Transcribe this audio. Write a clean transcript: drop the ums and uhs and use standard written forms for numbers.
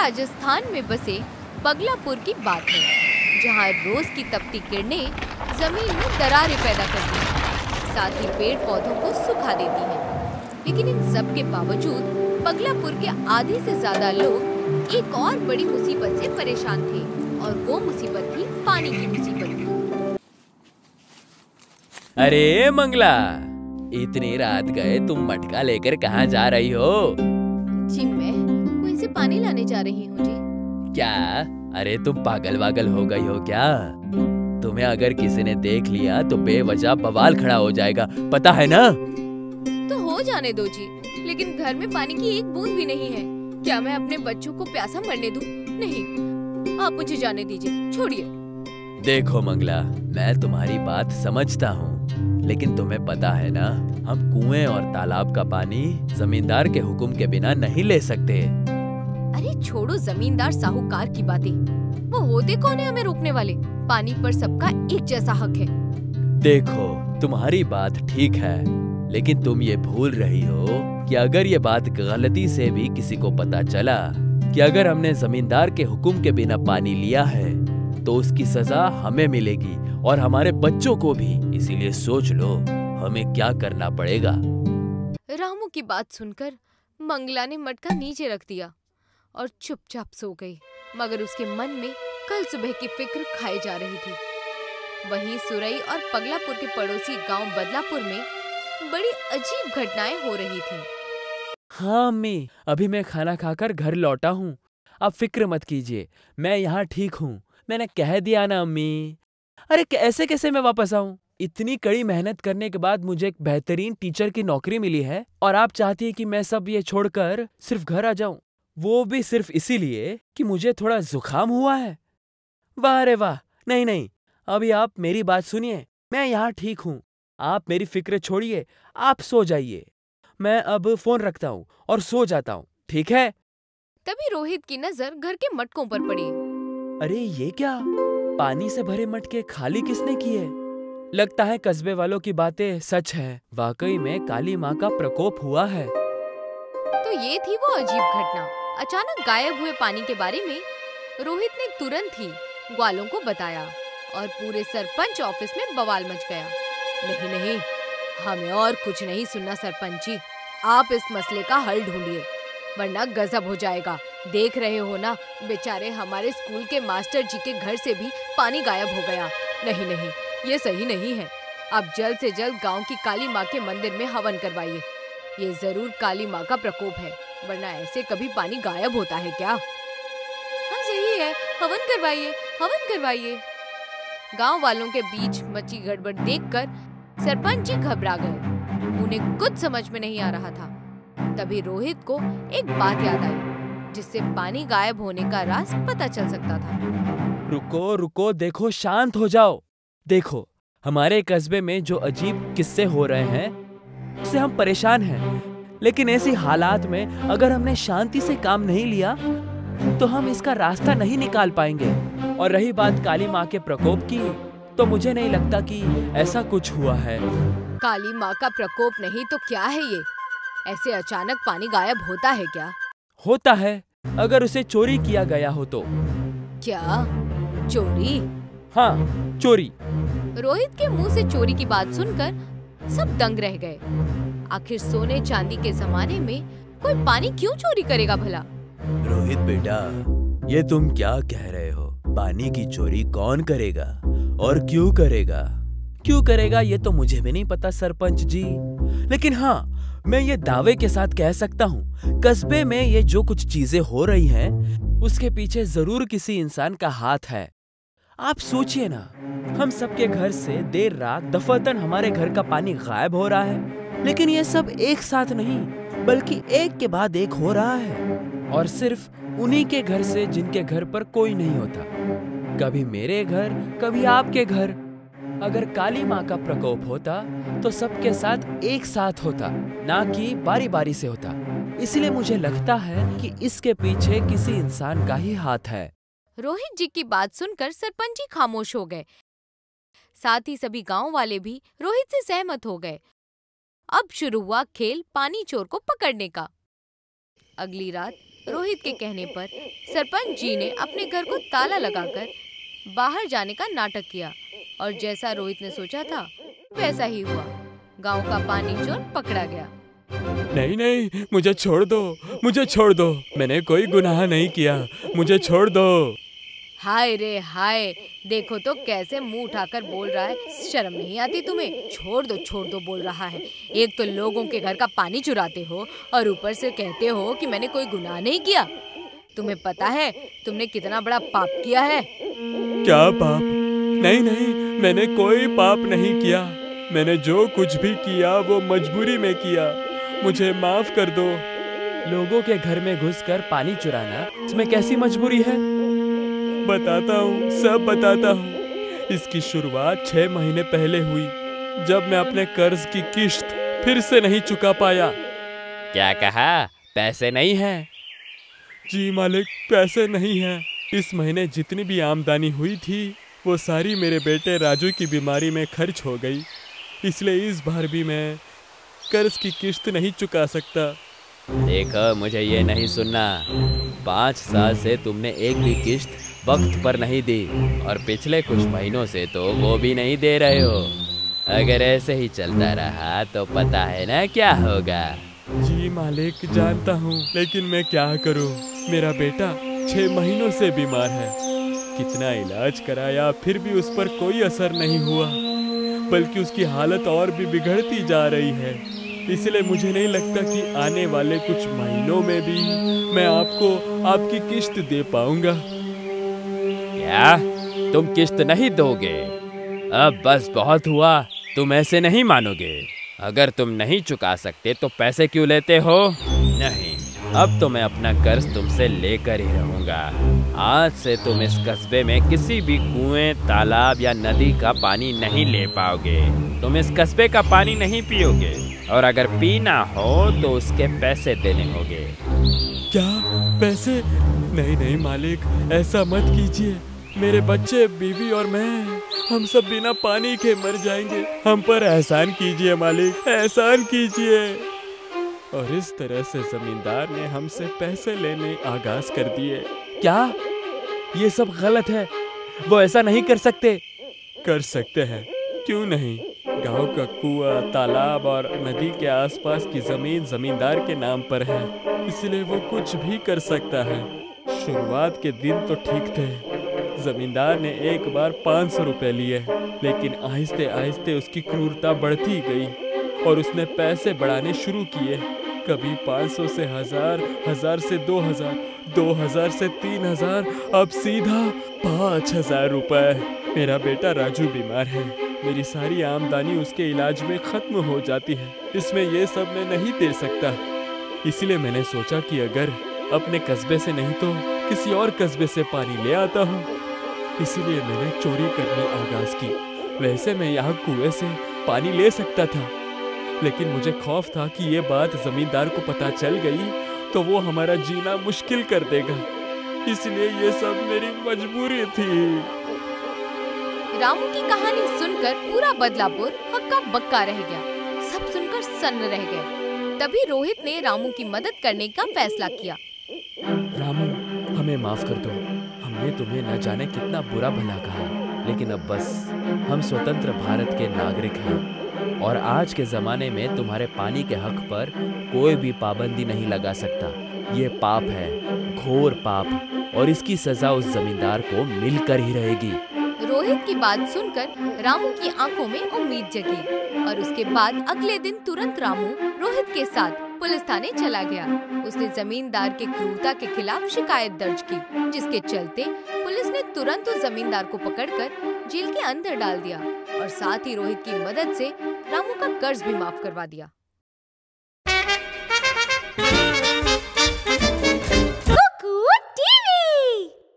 राजस्थान में बसे बगलापुर की बात है, जहाँ रोज की तपती किरणें जमीन में दरारें पैदा करती हैं, साथ ही पेड़ पौधों को सुखा देती हैं। लेकिन इन सब के बावजूद बगलापुर के आधे से ज्यादा लोग एक और बड़ी मुसीबत से परेशान थे, और वो मुसीबत थी पानी की मुसीबत थी। अरे मंगला, इतनी रात गए तुम मटका लेकर कहाँ जा रही हो? जी मैं कुएं से पानी लाने जा रही हूँ जी। क्या? अरे तुम पागल वागल हो गई हो क्या? तुम्हें अगर किसी ने देख लिया तो बेवजह बवाल खड़ा हो जाएगा, पता है ना? तो हो जाने दो जी, लेकिन घर में पानी की एक बूंद भी नहीं है। क्या मैं अपने बच्चों को प्यासा मरने दूं? नहीं, आप मुझे जाने दीजिए, छोड़िए। देखो मंगला, मैं तुम्हारी बात समझता हूँ, लेकिन तुम्हें पता है ना, हम कुएं और तालाब का पानी जमींदार के हुक्म के बिना नहीं ले सकते। अरे छोड़ो जमींदार साहूकार की बातें, वो होते कौन है हमें रोकने वाले? पानी पर सबका एक जैसा हक है। देखो, तुम्हारी बात ठीक है, लेकिन तुम ये भूल रही हो कि अगर ये बात गलती से भी किसी को पता चला कि अगर हमने जमींदार के हुक्म के बिना पानी लिया है, तो उसकी सजा हमें मिलेगी और हमारे बच्चों को भी। इसीलिए सोच लो हमें क्या करना पड़ेगा। रामू की बात सुनकर मंगला ने मटका नीचे रख दिया और चुपचाप सो गई, मगर उसके मन में कल सुबह की फिक्र खाए जा रही थी। वहीं सुरई और पगलापुर के पड़ोसी गांव बदलापुर में बड़ी अजीब घटनाएं हो रही थी। हाँ अम्मी, अभी मैं खाना खाकर घर लौटा हूँ। आप फिक्र मत कीजिए, मैं यहाँ ठीक हूँ। मैंने कह दिया ना अम्मी। अरे ऐसे कैसे मैं वापस आऊँ? इतनी कड़ी मेहनत करने के बाद मुझे एक बेहतरीन टीचर की नौकरी मिली है, और आप चाहती है कि मैं सब ये छोड़कर सिर्फ घर आ जाऊं, वो भी सिर्फ इसीलिए कि मुझे थोड़ा जुकाम हुआ है। वाह रे वाह। नहीं नहीं, अभी आप मेरी बात सुनिए, मैं यहाँ ठीक हूँ। आप मेरी फिक्र छोड़िए, आप सो जाइए। मैं अब फोन रखता हूँ और सो जाता हूँ, ठीक है? तभी रोहित की नजर घर के मटकों पर पड़ी। अरे ये क्या? पानी से भरे मटके खाली किसने किए? लगता है कस्बे वालों की बातें सच है। वाकई में काली माँ का प्रकोप हुआ है। तो ये थी वो अजीब घटना। अचानक गायब हुए पानी के बारे में रोहित ने तुरंत ही ग्वालों को बताया और पूरे सरपंच ऑफिस में बवाल मच गया। नहीं नहीं, हमें और कुछ नहीं सुनना सरपंच जी, आप इस मसले का हल ढूंढिए, वरना गजब हो जाएगा। देख रहे हो ना, बेचारे हमारे स्कूल के मास्टर जी के घर से भी पानी गायब हो गया। नहीं नहीं, ये सही नहीं है। अब जल्द से जल्द गांव की काली माँ के मंदिर में हवन करवाइए। ये जरूर काली माँ का प्रकोप है, वरना ऐसे कभी पानी गायब होता है क्या? हाँ सही है, हवन करवाइए, हवन करवाइए। गांव वालों के बीच मची गड़बड़ देखकर सरपंच जी घबरा गए। उन्हें कुछ समझ में नहीं आ रहा था। तभी रोहित को एक बात याद आई, जिससे पानी गायब होने का राज पता चल सकता था। रुको रुको, देखो, शांत हो जाओ। देखो, हमारे कस्बे में जो अजीब किस्से हो रहे हैं उससे हम परेशान हैं, लेकिन ऐसी हालात में अगर हमने शांति से काम नहीं लिया तो हम इसका रास्ता नहीं निकाल पाएंगे। और रही बात काली माँ के प्रकोप की, तो मुझे नहीं लगता कि ऐसा कुछ हुआ है। काली माँ का प्रकोप नहीं तो क्या है ये? ऐसे अचानक पानी गायब होता है क्या? होता है, अगर उसे चोरी किया गया हो तो। क्या? चोरी? हाँ, चोरी। रोहित के मुंह से चोरी की बात सुनकर सब दंग रह गए। आखिर सोने चांदी के जमाने में कोई पानी क्यों चोरी करेगा भला? रोहित बेटा, ये तुम क्या कह रहे हो? पानी की चोरी कौन करेगा और क्यों करेगा? क्यों करेगा ये तो मुझे भी नहीं पता सरपंच जी, लेकिन हाँ, मैं ये दावे के साथ कह सकता हूँ, कस्बे में ये जो कुछ चीजें हो रही हैं, उसके पीछे जरूर किसी इंसान का हाथ है। आप सोचिए ना, हम सबके घर से देर रात दफातन हमारे घर का पानी गायब हो रहा है, लेकिन ये सब एक साथ नहीं, बल्कि एक के बाद एक हो रहा है, और सिर्फ उन्हीं के घर से जिनके घर पर कोई नहीं होता। कभी मेरे घर, कभी आपके घर। अगर काली माँ का प्रकोप होता तो सबके साथ एक साथ होता, ना कि बारी बारी से होता। इसलिए मुझे लगता है कि इसके पीछे किसी इंसान का ही हाथ है। रोहित जी की बात सुनकर सरपंच जी खामोश हो गए। साथ ही सभी गांव वाले भी रोहित से सहमत हो गए। अब शुरू हुआ खेल पानी चोर को पकड़ने का। अगली रात रोहित के कहने पर सरपंच जी ने अपने घर को ताला लगाकर बाहर जाने का नाटक किया और जैसा रोहित ने सोचा था वैसा ही हुआ। गांव का पानी चोर पकड़ा गया। नहीं नहीं, मुझे छोड़ दो, मुझे छोड़ दो, मैंने कोई गुनाह नहीं किया, मुझे छोड़ दो। हाय रे हाय, देखो तो कैसे मुंह उठाकर बोल रहा है, शर्म नहीं आती तुम्हें? छोड़ दो बोल रहा है। एक तो लोगों के घर का पानी चुराते हो और ऊपर से कहते हो कि मैंने कोई गुनाह नहीं किया। तुम्हें पता है तुमने कितना बड़ा पाप किया है? क्या पाप? नहीं नहीं, मैंने कोई पाप नहीं किया। मैंने जो कुछ भी किया वो मजबूरी में किया, मुझे माफ कर दो। लोगों के घर में घुसकर पानी चुराना इसमें कैसी मजबूरी है? बताता हूँ, सब बताता हूँ। इसकी शुरुआत 6 महीने पहले हुई, जब मैं अपने कर्ज की किश्त फिर से नहीं चुका पाया। क्या कहा? पैसे नहीं है? जी मालिक, पैसे नहीं है। इस महीने जितनी भी आमदनी हुई थी वो सारी मेरे बेटे राजू की बीमारी में खर्च हो गई, इसलिए इस बार भी मैं कर्ज की किश्त नहीं चुका सकता। देखो, मुझे ये नहीं सुनना। 5 साल से तुमने एक भी किश्त वक्त पर नहीं दी और पिछले कुछ महीनों से तो वो भी नहीं दे रहे हो। अगर ऐसे ही चलता रहा तो पता है ना क्या होगा। जी मालिक, जानता हूँ, लेकिन मैं क्या करूँ? मेरा बेटा 6 महीनों से बीमार है। कितना इलाज कराया फिर भी उस पर कोई असर नहीं हुआ, बल्कि उसकी हालत और भी बिगड़ती जा रही है। इसलिए मुझे नहीं लगता कि आने वाले कुछ महीनों में भी मैं आपको आपकी किश्त दे पाऊंगा। क्या? तुम किश्त नहीं दोगे? अब बस बहुत हुआ, तुम ऐसे नहीं मानोगे। अगर तुम नहीं चुका सकते तो पैसे क्यों लेते हो? नहीं, अब तो मैं अपना कर्ज तुमसे लेकर ही रहूंगा। आज से तुम इस कस्बे में किसी भी कुएं, तालाब या नदी का पानी नहीं ले पाओगे। तुम इस कस्बे का पानी नहीं पियोगे और अगर पीना हो तो उसके पैसे देने होंगे। क्या पैसे? नहीं नहीं मालिक, ऐसा मत कीजिए। मेरे बच्चे, बीवी और मैं, हम सब बिना पानी के मर जाएंगे। हम पर एहसान कीजिए मालिक, एहसान कीजिए। और इस तरह से जमींदार ने हमसे पैसे लेने आगाज कर दिए। क्या? ये सब गलत है, वो ऐसा नहीं कर सकते। कर सकते हैं, क्यों नहीं? गांव का कुआं, तालाब और नदी के आसपास की जमीन जमींदार के नाम पर है, इसलिए वो कुछ भी कर सकता है। शुरुआत के दिन तो ठीक थे। जमींदार ने एक बार 500 रुपए लिए, लेकिन आहिस्ते आहिस्ते उसकी क्रूरता बढ़ती गई और उसने पैसे बढ़ाने शुरू किए। कभी 500 से 1000, 1000 से 2000, 2000 से 3000, अब सीधा 5000 रुपए। मेरा बेटा राजू बीमार है, मेरी सारी आमदनी उसके इलाज में खत्म हो जाती है। इसमें ये सब मैं नहीं दे सकता। इसलिए मैंने सोचा कि अगर अपने कस्बे से नहीं तो किसी और कस्बे से पानी ले आता हूँ। इसीलिए मैंने चोरी करने आगाज की। वैसे मैं यहाँ कुएं से पानी ले सकता था, लेकिन मुझे खौफ था कि ये बात जमींदार को पता चल गई तो वो हमारा जीना मुश्किल कर देगा। इसलिए ये सब मेरी मजबूरी थी। रामू की कहानी सुनकर पूरा बदलापुर हक्का बक्का रह गया। सब सुनकर सन्न रह गए। तभी रोहित ने रामू की मदद करने का फैसला किया। रामू, हमें माफ कर दो। हमने तुम्हें न जाने कितना बुरा भला कहा, लेकिन अब बस हम स्वतंत्र भारत के नागरिक हैं और आज के जमाने में तुम्हारे पानी के हक पर कोई भी पाबंदी नहीं लगा सकता। ये पाप है, घोर पाप, और इसकी सजा उस जमींदार को मिलकर ही रहेगी। रोहित की बात सुनकर रामू की आंखों में उम्मीद जगी और उसके बाद अगले दिन तुरंत रामू रोहित के साथ पुलिस थाने चला गया। उसने जमींदार के क्रूरता के खिलाफ शिकायत दर्ज की, जिसके चलते पुलिस ने तुरंत उस जमींदार को पकड़कर जेल के अंदर डाल दिया और साथ ही रोहित की मदद से रामू का कर्ज भी माफ करवा दिया।